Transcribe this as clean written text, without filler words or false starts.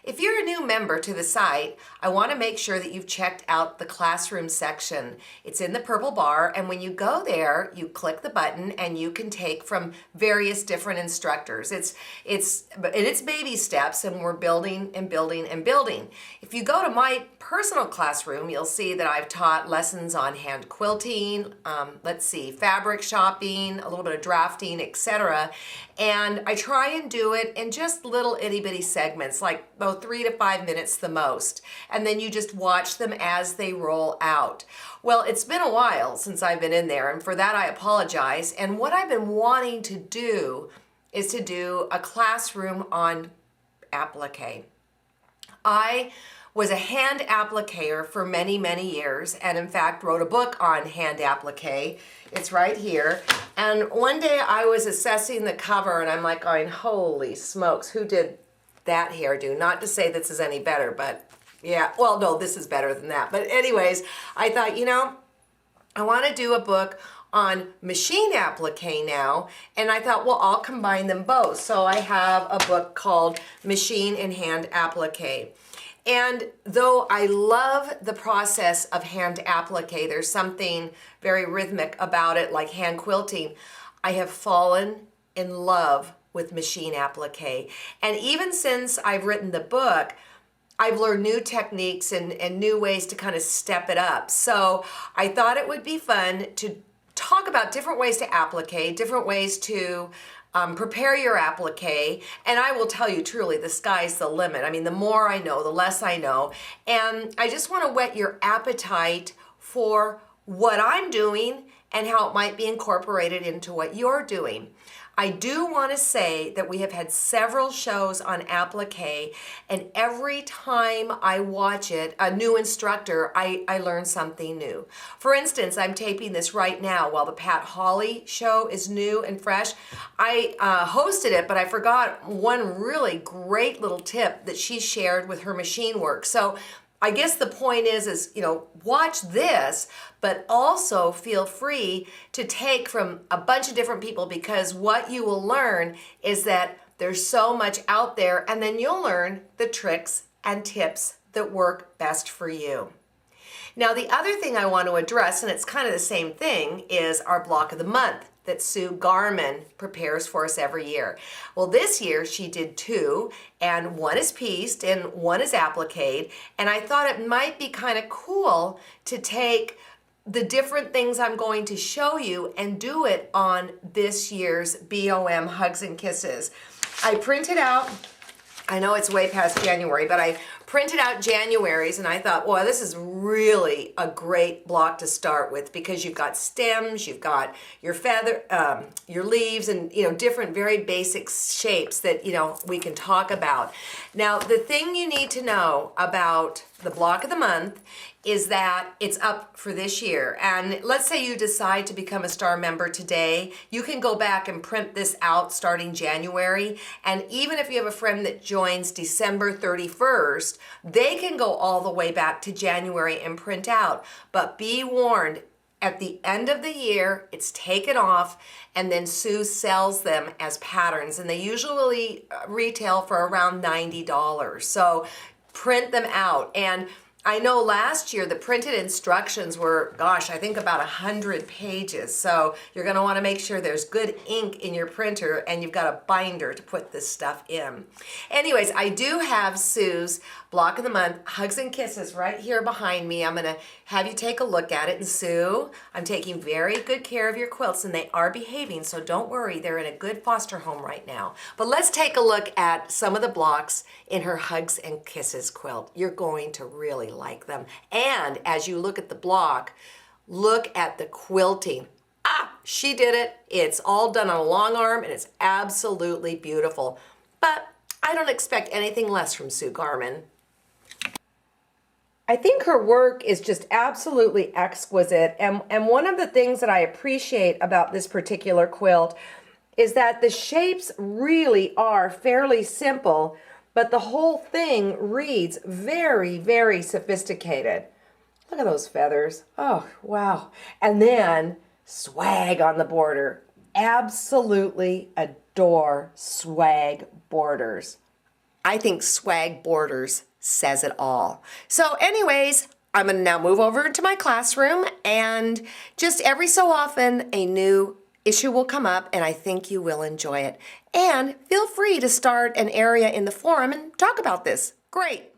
If you're a new member to the site, I want to make sure that you've checked out the classroom section. It's in the purple bar, and when you go there, you click the button and you can take from various different instructors. It's baby steps, and we're building and building and building. If you go to my personal classroom, you'll see that I've taught lessons on hand quilting, fabric shopping, a little bit of drafting, etc. And I try and do it in just little itty bitty segments, like 3 to 5 minutes the most. And then you just watch them as they roll out. Well, it's been a while since I've been in there, and for that I apologize. And what I've been wanting to do is to do a classroom on applique. I was a hand appliquer for many, many years, and in fact wrote a book on hand applique. It's right here. And one day I was assessing the cover and I'm like going, holy smokes, who did that hairdo? Not to say this is any better, but yeah, well, no, this is better than that. But anyways, I thought, I want to do a book on machine applique now, and I thought, well, I'll combine them both. So I have a book called Machine and Hand Applique. And though I love the process of hand applique, there's something very rhythmic about it, like hand quilting, I have fallen in love with machine applique. And even since I've written the book, I've learned new techniques and new ways to kind of step it up. So I thought it would be fun to talk about different ways to applique, different ways to prepare your applique, and I will tell you truly, the sky's the limit. I mean, the more I know, the less I know, and I just want to whet your appetite for what I'm doing and how it might be incorporated into what you're doing. I do want to say that we have had several shows on applique, and every time I watch it, a new instructor, I learn something new. For instance, I'm taping this right now while the Pat Hawley show is new and fresh. I hosted it, but I forgot one really great little tip that she shared with her machine work. So I guess the point is, watch this, but also feel free to take from a bunch of different people, because what you will learn is that there's so much out there, and then you'll learn the tricks and tips that work best for you. Now, the other thing I want to address, and it's kind of the same thing, is our block of the month that Sue Garman prepares for us every year. Well, this year she did 2, and one is pieced and one is appliqued, and I thought it might be kind of cool to take the different things I'm going to show you and do it on this year's BOM Hugs and Kisses. I printed out, I know it's way past January, but I printed out January's, and I thought, well, this is really a great block to start with, because you've got stems, you've got your feather, your leaves, and different very basic shapes that we can talk about. Now, the thing you need to know about the block of the month is that it's up for this year. And let's say you decide to become a star member today, you can go back and print this out starting January. And even if you have a friend that joins December 31st, they can go all the way back to January and print out. But be warned, at the end of the year, it's taken off, and then Sue sells them as patterns, and they usually retail for around $90. So print them out. And I know last year the printed instructions were, gosh, I think about 100 pages. So you're going to want to make sure there's good ink in your printer and you've got a binder to put this stuff in. Anyways, I do have Sue's block of the month, Hugs and Kisses, right here behind me. I'm going to have you take a look at it. And Sue, I'm taking very good care of your quilts, and they are behaving, so don't worry. They're in a good foster home right now. But let's take a look at some of the blocks in her Hugs and Kisses quilt. You're going to really like them. And as you look at the block, look at the quilting. She did it. It's all done on a long arm, and it's absolutely beautiful. But I don't expect anything less from Sue Garman. I think her work is just absolutely exquisite. And one of the things that I appreciate about this particular quilt is that the shapes really are fairly simple, but the whole thing reads very, very sophisticated. Look at those feathers. Oh, wow. And then swag on the border. Absolutely adore swag borders. I think swag borders says it all. So anyways, I'm gonna now move over into my classroom, and just every so often a new issue will come up, and I think you will enjoy it. And feel free to start an area in the forum and talk about this. Great.